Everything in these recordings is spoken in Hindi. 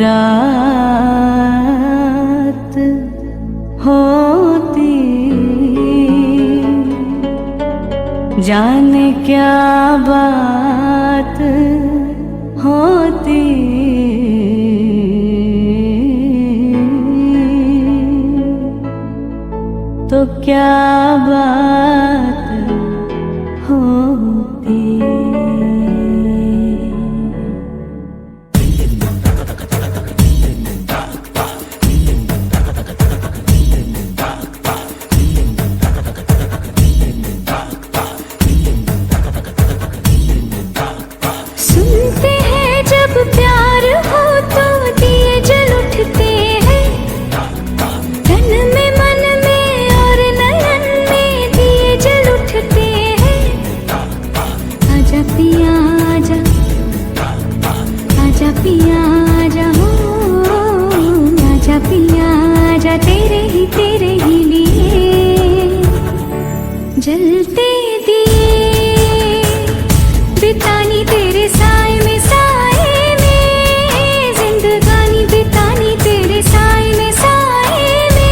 रात होती, जाने क्या बात होती, तो क्या बात होती। सुनते हैं जब प्यार हो तो दिए जल उठते हैं, तन में मन में और नयन में दिए जल उठते हैं। आजा पिया आजा, आजा पिया आजा, हो आजा पिया आजा, तेरे ही लिए जलते दिए बितानी तेरे साए में, साए में जिंदगानी बितानी तेरे साए में, साए में।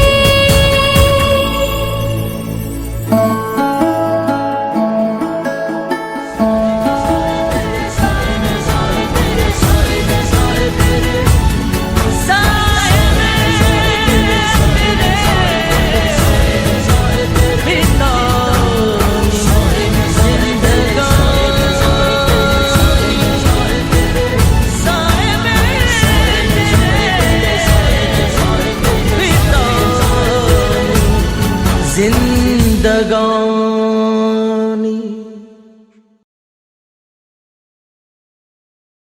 जिंदगानी